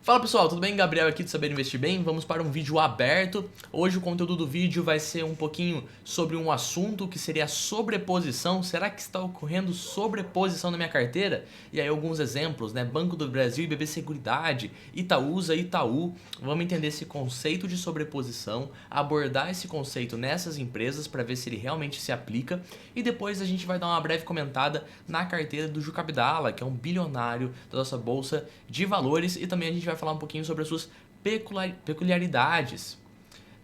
Fala pessoal, tudo bem? Gabriel aqui do Saber Investir Bem. Vamos para um vídeo aberto. Hoje o conteúdo do vídeo vai ser um pouquinho sobre um assunto que seria a sobreposição. Será que está ocorrendo sobreposição na minha carteira? E aí alguns exemplos, né? Banco do Brasil e BB Seguridade, Itaúsa e Itaú. Vamos entender esse conceito de sobreposição, abordar esse conceito nessas empresas para ver se ele realmente se aplica. E depois a gente vai dar uma breve comentada na carteira do Juca Abdala, que é um bilionário da nossa bolsa de valores, e também a gente vai falar um pouquinho sobre as suas peculiaridades.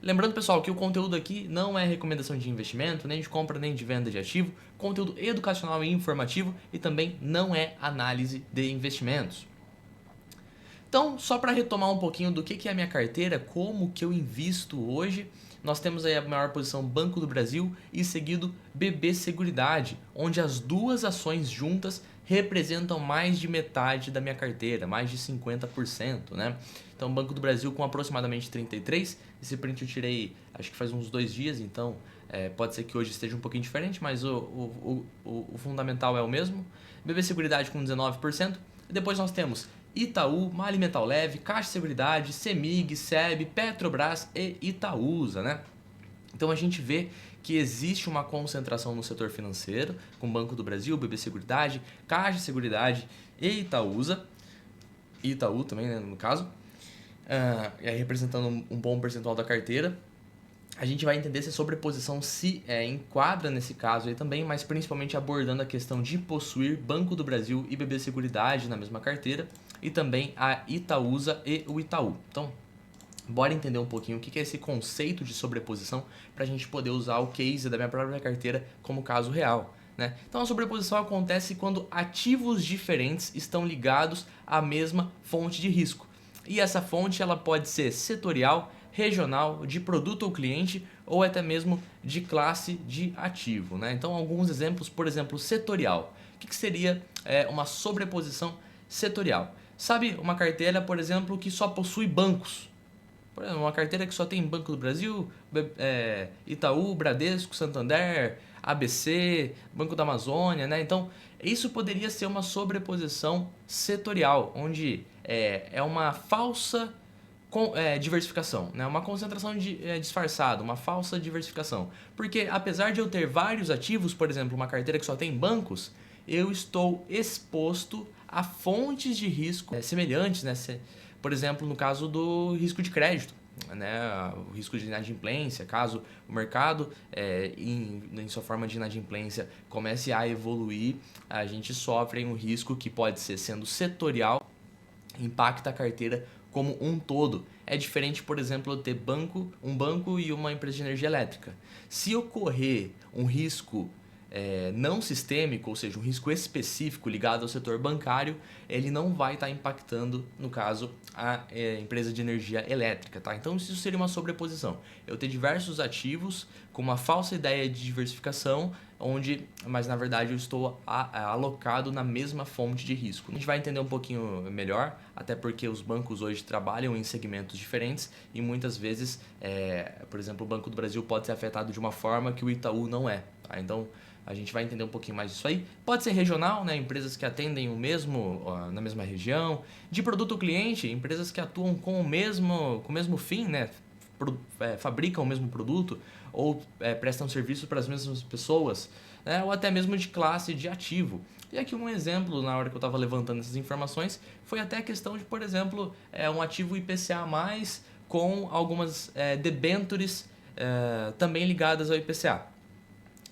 Lembrando, pessoal, que o conteúdo aqui não é recomendação de investimento, nem de compra, nem de venda de ativo, conteúdo educacional e informativo e também não é análise de investimentos. Então, só para retomar um pouquinho do que é a minha carteira, como que eu invisto hoje, nós temos aí a maior posição Banco do Brasil e seguido BB Seguridade, onde as duas ações juntas representam mais de metade da minha carteira, mais de 50%, né? Então, Banco do Brasil com aproximadamente 33%, esse print eu tirei acho que faz uns 2 dias, então pode ser que hoje esteja um pouquinho diferente, mas o fundamental é o mesmo. BB Seguridade com 19%, e depois nós temos Itaú, Mali Metal Leve, Caixa Seguridade, CEMIG, SEB, Petrobras e Itaúsa, né? Então a gente vê que existe uma concentração no setor financeiro, com Banco do Brasil, BB Seguridade, Caixa Seguridade e Itaúsa, e Itaú também, né, no caso, e aí representando um bom percentual da carteira. A gente vai entender se a sobreposição se enquadra nesse caso aí também, mas principalmente abordando a questão de possuir Banco do Brasil e BB Seguridade na mesma carteira e também a Itaúsa e o Itaú. Então, bora entender um pouquinho o que é esse conceito de sobreposição para a gente poder usar o case da minha própria carteira como caso real, né? Então, a sobreposição acontece quando ativos diferentes estão ligados à mesma fonte de risco. E essa fonte ela pode ser setorial, regional, de produto ou cliente ou até mesmo de classe de ativo, né? Então, alguns exemplos, por exemplo, setorial. O que seria uma sobreposição setorial? Sabe, uma carteira, por exemplo, que só possui bancos. Por exemplo, uma carteira que só tem Banco do Brasil, Itaú, Bradesco, Santander, ABC, Banco da Amazônia, né? Então, isso poderia ser uma sobreposição setorial, onde é uma falsa diversificação, né? Uma concentração disfarçada, uma falsa diversificação. Porque apesar de eu ter vários ativos, por exemplo, uma carteira que só tem bancos, eu estou exposto a fontes de risco semelhantes, né? Por exemplo, no caso do risco de crédito, né? O risco de inadimplência, caso o mercado em sua forma de inadimplência comece a evoluir, a gente sofre um risco que pode ser sendo setorial, impacta a carteira como um todo. É diferente, por exemplo, eu ter um banco e uma empresa de energia elétrica. Se ocorrer um risco não sistêmico, ou seja, um risco específico ligado ao setor bancário, ele não vai estar impactando, no caso, a empresa de energia elétrica, tá? Então isso seria uma sobreposição. Eu ter diversos ativos com uma falsa ideia de diversificação, mas na verdade eu estou alocado na mesma fonte de risco. A gente vai entender um pouquinho melhor, até porque os bancos hoje trabalham em segmentos diferentes e muitas vezes, por exemplo, o Banco do Brasil pode ser afetado de uma forma que o Itaú não é, tá? Então a gente vai entender um pouquinho mais disso aí. Pode ser regional, né? Empresas que atendem na mesma região. De produto cliente, empresas que atuam com o mesmo fim, né? Fabricam o mesmo produto ou prestam serviço para as mesmas pessoas, né? Ou até mesmo de classe de ativo. E aqui um exemplo, na hora que eu estava levantando essas informações, foi até a questão de, por exemplo, um ativo IPCA+, com algumas debêntures também ligadas ao IPCA.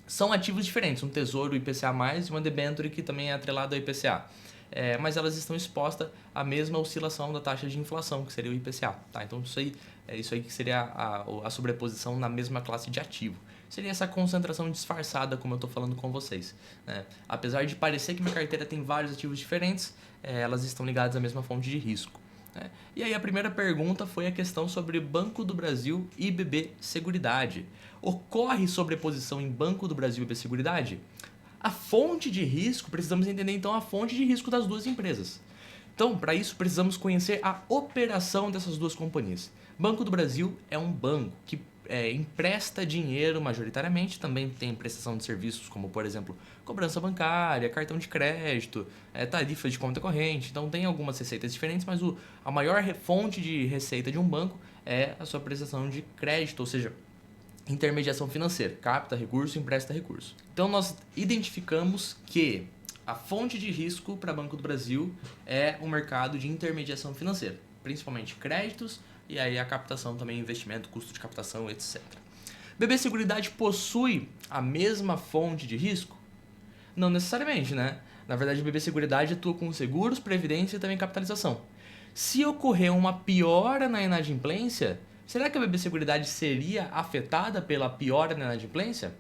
São ativos diferentes, um tesouro IPCA+, e uma debenture que também é atrelada ao IPCA. Mas elas estão expostas à mesma oscilação da taxa de inflação, que seria o IPCA. Tá? Então isso aí que seria a sobreposição na mesma classe de ativo. Seria essa concentração disfarçada, como eu estou falando com vocês, né? Apesar de parecer que minha carteira tem vários ativos diferentes, elas estão ligadas à mesma fonte de risco, né? E aí a primeira pergunta foi a questão sobre Banco do Brasil e BB Seguridade. Ocorre sobreposição em Banco do Brasil e BB Seguridade? A fonte de risco, precisamos entender então a fonte de risco das duas empresas. Então, para isso, precisamos conhecer a operação dessas duas companhias. Banco do Brasil é um banco que empresta dinheiro majoritariamente, também tem prestação de serviços como, por exemplo, cobrança bancária, cartão de crédito, tarifa de conta corrente. Então tem algumas receitas diferentes, mas a maior fonte de receita de um banco é a sua prestação de crédito, ou seja, intermediação financeira, capta recurso, empresta recurso. Então nós identificamos que a fonte de risco para Banco do Brasil é o mercado de intermediação financeira, principalmente créditos e aí a captação também, investimento, custo de captação, etc. BB Seguridade possui a mesma fonte de risco? Não necessariamente, né? Na verdade, a BB Seguridade atua com seguros, previdência e também capitalização. Se ocorrer uma piora na inadimplência, será que a BB Seguridade seria afetada pela piora na inadimplência?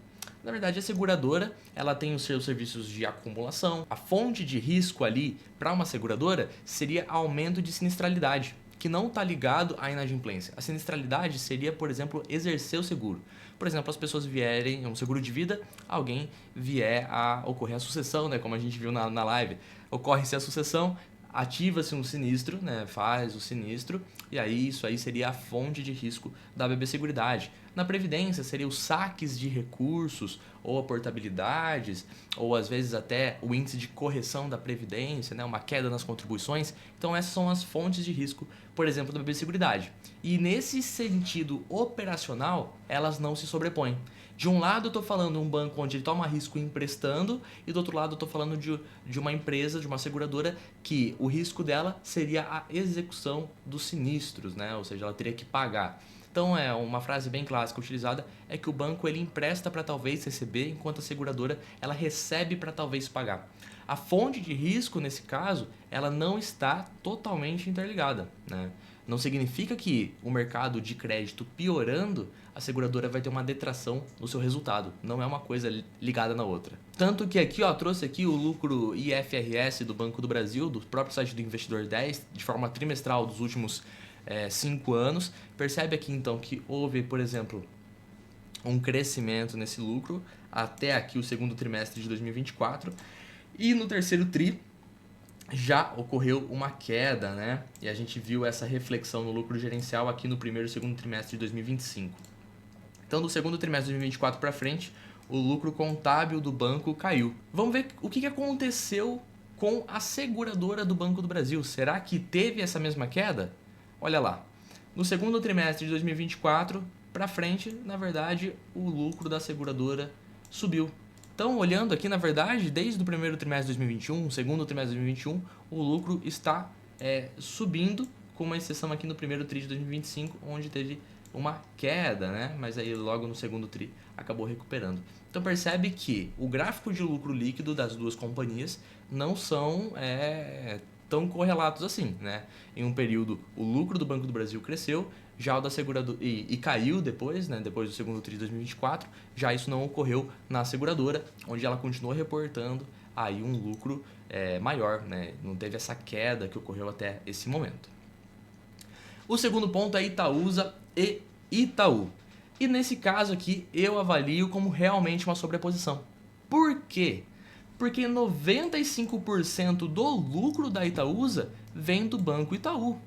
Na verdade, a seguradora ela tem os seus serviços de acumulação. A fonte de risco ali para uma seguradora seria aumento de sinistralidade, que não está ligado à inadimplência. A sinistralidade seria, por exemplo, exercer o seguro. Por exemplo, as pessoas vierem, um seguro de vida, alguém vier a ocorrer a sucessão, né? Como a gente viu na live. Ocorre-se a sucessão, ativa-se um sinistro, né? Faz o sinistro, e aí isso aí seria a fonte de risco da BB Seguridade. Na Previdência seria os saques de recursos, ou aportabilidades, ou às vezes até o índice de correção da Previdência, né? Uma queda nas contribuições. Então essas são as fontes de risco, por exemplo, da BB Seguridade. E nesse sentido operacional, elas não se sobrepõem. De um lado eu estou falando um banco onde ele toma risco emprestando, e do outro lado eu estou falando de uma empresa, de uma seguradora, que o risco dela seria a execução dos sinistros, né? Ou seja, ela teria que pagar. Então uma frase bem clássica utilizada é que o banco ele empresta para talvez receber, enquanto a seguradora ela recebe para talvez pagar. A fonte de risco nesse caso ela não está totalmente interligada, né? Não significa que o mercado de crédito piorando, a seguradora vai ter uma detração no seu resultado. Não é uma coisa ligada na outra. Tanto que aqui, trouxe aqui o lucro IFRS do Banco do Brasil, do próprio site do Investidor 10, de forma trimestral dos últimos 5 anos. Percebe aqui então que houve, por exemplo, um crescimento nesse lucro até aqui o segundo trimestre de 2024. E no terceiro tri, já ocorreu uma queda, né? E a gente viu essa reflexão no lucro gerencial aqui no primeiro e segundo trimestre de 2025. Então, do segundo trimestre de 2024 para frente, o lucro contábil do banco caiu. Vamos ver o que aconteceu com a seguradora do Banco do Brasil. Será que teve essa mesma queda? Olha lá. No segundo trimestre de 2024 para frente, na verdade, o lucro da seguradora subiu. Então, olhando aqui, na verdade, desde o primeiro trimestre de 2021, segundo trimestre de 2021, o lucro está subindo, com uma exceção aqui no primeiro tri de 2025, onde teve uma queda, né? Mas aí logo no segundo tri acabou recuperando. Então percebe que o gráfico de lucro líquido das duas companhias não são tão correlatos assim, né? Em um período o lucro do Banco do Brasil cresceu, já o da seguradora e caiu depois, né? Depois do segundo tri de 2024, já isso não ocorreu na seguradora, onde ela continua reportando aí um lucro maior, né? Não teve essa queda que ocorreu até esse momento. O segundo ponto é Itaúsa e Itaú. E nesse caso aqui eu avalio como realmente uma sobreposição. Por quê? Porque 95% do lucro da Itaúsa vem do Banco Itaú.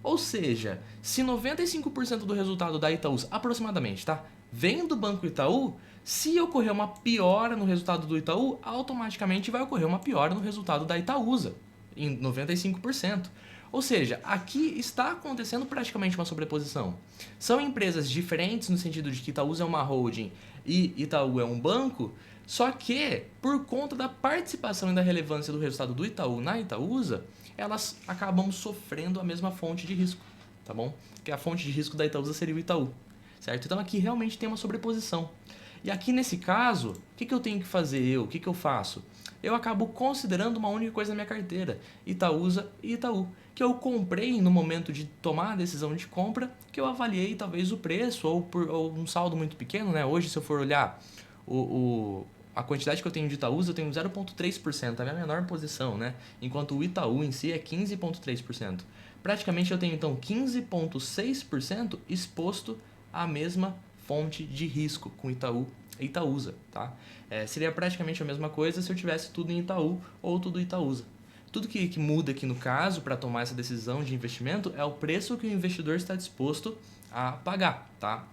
Ou seja, se 95% do resultado da Itaúsa, aproximadamente, tá? Vem do Banco Itaú, se ocorrer uma piora no resultado do Itaú, automaticamente vai ocorrer uma piora no resultado da Itaúsa, em 95%. Ou seja, aqui está acontecendo praticamente uma sobreposição. São empresas diferentes no sentido de que Itaúsa é uma holding e Itaú é um banco, só que por conta da participação e da relevância do resultado do Itaú na Itaúsa, elas acabam sofrendo a mesma fonte de risco, tá bom? Que a fonte de risco da Itaúsa seria o Itaú, certo? Então aqui realmente tem uma sobreposição. E aqui nesse caso, o que eu tenho que fazer o que eu faço? Eu acabo considerando uma única coisa na minha carteira, Itaúsa e Itaú, que eu comprei no momento de tomar a decisão de compra, que eu avaliei talvez o preço ou um saldo muito pequeno, né? Hoje, se eu for olhar a quantidade que eu tenho de Itaúsa, eu tenho 0,3%, a minha menor posição, né? Enquanto o Itaú em si é 15,3%. Praticamente eu tenho então 15,6% exposto à mesma fonte de risco com Itaú e Itaúsa, tá? Seria praticamente a mesma coisa se eu tivesse tudo em Itaú ou tudo em Itaúsa. Tudo que muda aqui no caso para tomar essa decisão de investimento é o preço que o investidor está disposto a pagar, tá?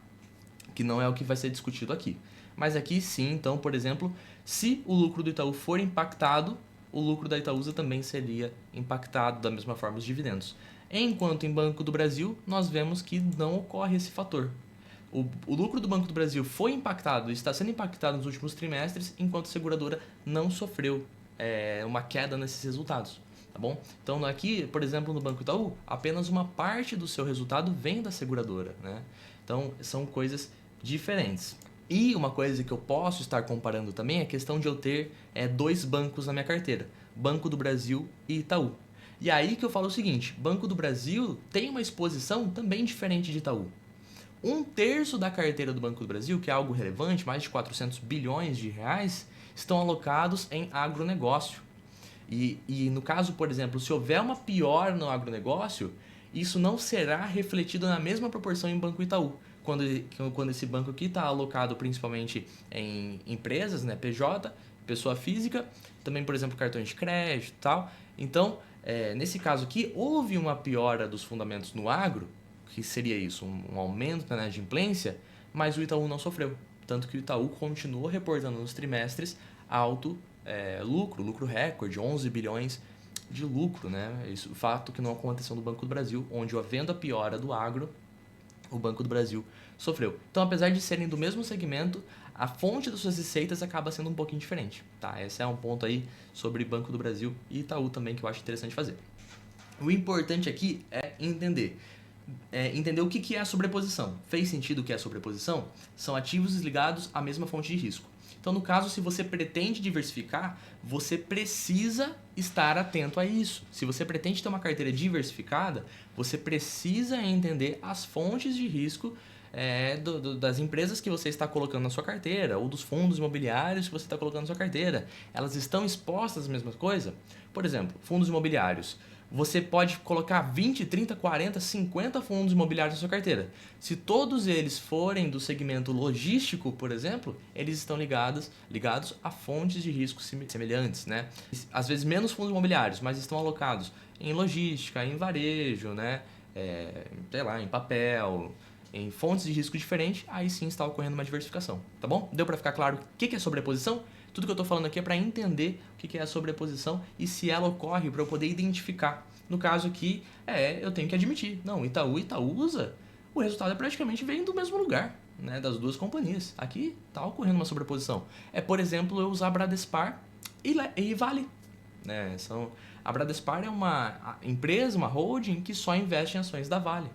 que não é o que vai ser discutido aqui. Mas aqui sim, então, por exemplo, se o lucro do Itaú for impactado, o lucro da Itaúsa também seria impactado da mesma forma os dividendos. Enquanto em Banco do Brasil, nós vemos que não ocorre esse fator. O lucro do Banco do Brasil foi impactado, está sendo impactado nos últimos trimestres, enquanto a seguradora não sofreu uma queda nesses resultados. Tá bom? Então aqui, por exemplo, no Banco Itaú, apenas uma parte do seu resultado vem da seguradora, né? Então são coisas diferentes. E uma coisa que eu posso estar comparando também é a questão de eu ter dois bancos na minha carteira, Banco do Brasil e Itaú. E aí que eu falo o seguinte, Banco do Brasil tem uma exposição também diferente de Itaú. 1/3 da carteira do Banco do Brasil, que é algo relevante, mais de 400 bilhões de reais, estão alocados em agronegócio. E no caso, por exemplo, se houver uma piora no agronegócio, isso não será refletido na mesma proporção em Banco Itaú. Quando esse banco aqui está alocado principalmente em empresas, né, PJ, pessoa física, também, por exemplo, cartões de crédito e tal. Então, nesse caso aqui, houve uma piora dos fundamentos no agro, que seria isso, um aumento na inadimplência, mas o Itaú não sofreu. Tanto que o Itaú continuou reportando nos trimestres alto lucro recorde, 11 bilhões de lucro, né? Isso, fato que não aconteceu no Banco do Brasil, onde havendo a piora do agro, o Banco do Brasil sofreu. Então, apesar de serem do mesmo segmento, a fonte das suas receitas acaba sendo um pouquinho diferente, tá? Esse é um ponto aí sobre Banco do Brasil e Itaú também que eu acho interessante fazer. O importante aqui é entender o que é a sobreposição. Fez sentido o que é a sobreposição? São ativos ligados à mesma fonte de risco. Então, no caso, se você pretende diversificar, você precisa estar atento a isso. Se você pretende ter uma carteira diversificada, você precisa entender as fontes de risco das empresas que você está colocando na sua carteira ou dos fundos imobiliários que você está colocando na sua carteira. Elas estão expostas à mesma coisa? Por exemplo, fundos imobiliários. Você pode colocar 20, 30, 40, 50 fundos imobiliários na sua carteira. Se todos eles forem do segmento logístico, por exemplo, eles estão ligados a fontes de risco semelhantes, né? Às vezes menos fundos imobiliários, mas estão alocados em logística, em varejo, né? Sei lá, em papel, em fontes de risco diferentes, aí sim está ocorrendo uma diversificação, tá bom? Deu para ficar claro o que é sobreposição? Tudo que eu estou falando aqui é para entender o que é a sobreposição e se ela ocorre para eu poder identificar. No caso aqui, eu tenho que admitir. Não, Itaúsa, o resultado praticamente vem do mesmo lugar, né, das duas companhias. Aqui está ocorrendo uma sobreposição. Por exemplo, eu usar Bradespar e Vale. Né? A Bradespar é uma empresa, uma holding que só investe em ações da Vale.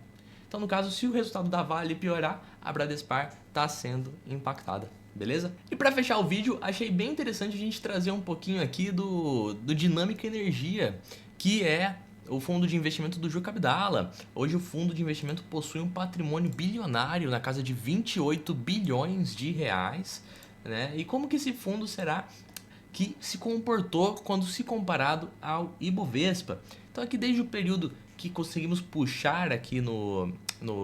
Então, no caso, se o resultado da Vale piorar, a Bradespar está sendo impactada. Beleza? E para fechar o vídeo, achei bem interessante a gente trazer um pouquinho aqui do Dinâmica Energia, que é o fundo de investimento do Juca Abdala. Hoje o fundo de investimento possui um patrimônio bilionário na casa de 28 bilhões de reais. Né? E como que esse fundo será que se comportou quando se comparado ao Ibovespa? Então aqui desde o período que conseguimos puxar aqui no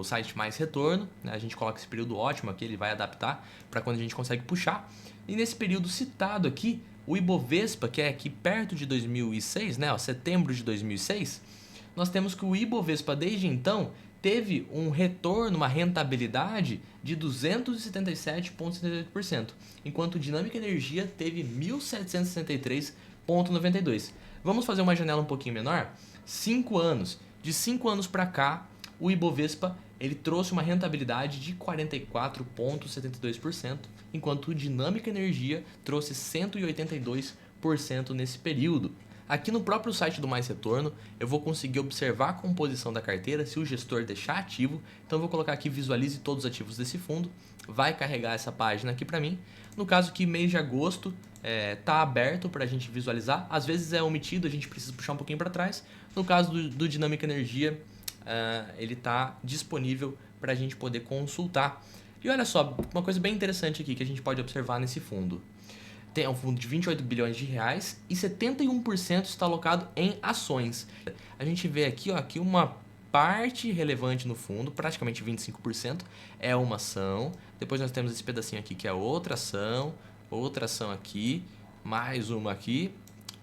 site Mais Retorno, né? A gente coloca esse período ótimo aqui, ele vai adaptar para quando a gente consegue puxar. E nesse período citado aqui, o Ibovespa, que é aqui perto de 2006, né? Setembro de 2006, nós temos que o Ibovespa desde então teve um retorno, uma rentabilidade de 277,78%, enquanto o Dinâmica Energia teve 1.763,92%. Vamos fazer uma janela um pouquinho menor? 5 anos. De 5 anos para cá, o Ibovespa ele trouxe uma rentabilidade de 44,72%, enquanto o Dinâmica Energia trouxe 182% nesse período. Aqui no próprio site do Mais Retorno, eu vou conseguir observar a composição da carteira se o gestor deixar ativo. Então eu vou colocar aqui visualize todos os ativos desse fundo, vai carregar essa página aqui para mim. No caso que mês de agosto está aberto para a gente visualizar, às vezes é omitido, a gente precisa puxar um pouquinho para trás. No caso do Dinâmica Energia, ele está disponível para a gente poder consultar. E olha só, uma coisa bem interessante aqui que a gente pode observar nesse fundo. Tem um fundo de 28 bilhões de reais e 71% está alocado em ações. A gente vê aqui, aqui uma parte relevante no fundo, praticamente 25%, é uma ação. Depois nós temos esse pedacinho aqui que é outra ação aqui, mais uma aqui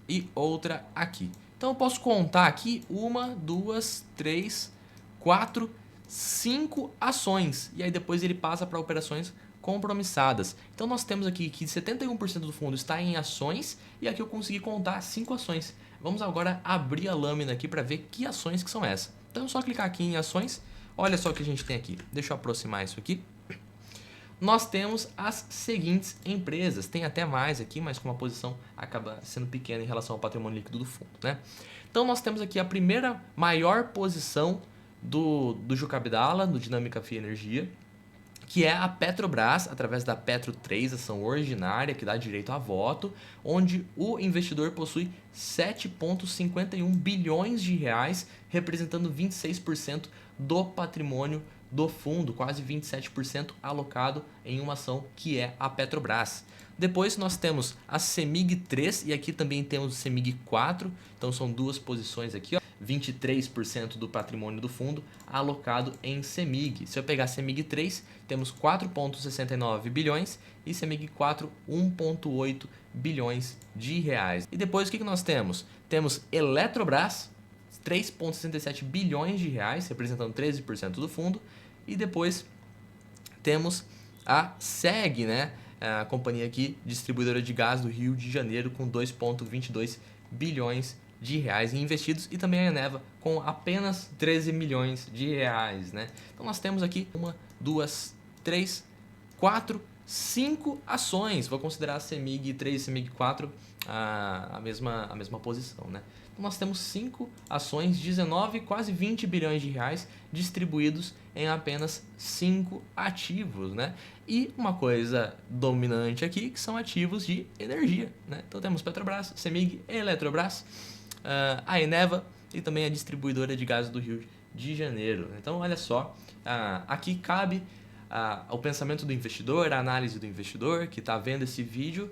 e outra aqui. Então eu posso contar aqui 1, 2, 3, 4, 5 ações. E aí depois ele passa para operações compromissadas. Então nós temos aqui que 71% do fundo está em ações e aqui eu consegui contar 5 ações. Vamos agora abrir a lâmina aqui para ver que ações que são essas. Então é só clicar aqui em ações. Olha só o que a gente tem aqui. Deixa eu aproximar isso aqui. Nós temos as seguintes empresas. Tem até mais aqui, mas com uma posição acaba sendo pequena em relação ao patrimônio líquido do fundo, né? Então nós temos aqui a primeira maior posição do Juca Abdala, do Dinâmica FII Energia, que é a Petrobras, através da Petro 3, ação ordinária, que dá direito a voto, onde o investidor possui 7,51 bilhões de reais, representando 26% do patrimônio do fundo, quase 27% alocado em uma ação que é a Petrobras. Depois nós temos a CEMIG 3 e aqui também temos o CEMIG 4, então são duas posições aqui, ó. 23% do patrimônio do fundo alocado em CEMIG. Se eu pegar CEMIG 3, temos 4,69 bilhões e CEMIG 4, 1,8 bilhões de reais. E depois o que nós temos? Temos Eletrobras, 3,67 bilhões de reais, representando 13% do fundo. E depois temos a SEG, né? A companhia aqui, distribuidora de gás do Rio de Janeiro, com 2,22 bilhões de reais investidos, e também a Eneva com apenas 13 milhões de reais, né? Então nós temos aqui 1, 2, 3, 4, 5 ações. Vou considerar a CEMIG 3 e CEMIG 4 a mesma posição, né? Então nós temos 5 ações, 19, quase 20 bilhões de reais distribuídos em apenas 5 ativos, né? E uma coisa dominante aqui, que são ativos de energia, né? Então temos Petrobras, CEMIG, Eletrobras, a Eneva e também a distribuidora de gás do Rio de Janeiro. Então olha só, aqui cabe o pensamento do investidor, a análise do investidor que está vendo esse vídeo,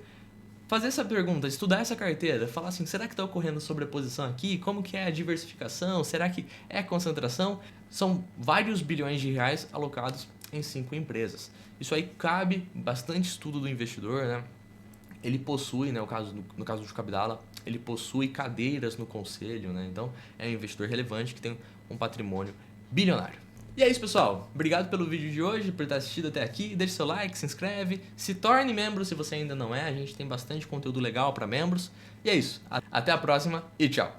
fazer essa pergunta, estudar essa carteira, falar assim, será que está ocorrendo sobreposição aqui? Como que é a diversificação? Será que é concentração? São vários bilhões de reais alocados em 5 empresas. Isso aí cabe bastante estudo do investidor, né? Ele possui, né, no caso do Juca Abdala, ele possui cadeiras no conselho, né? Então é um investidor relevante que tem um patrimônio bilionário. E é isso, pessoal. Obrigado pelo vídeo de hoje, por ter assistido até aqui. Deixe seu like, se inscreve, se torne membro se você ainda não é. A gente tem bastante conteúdo legal para membros. E é isso. Até a próxima e tchau.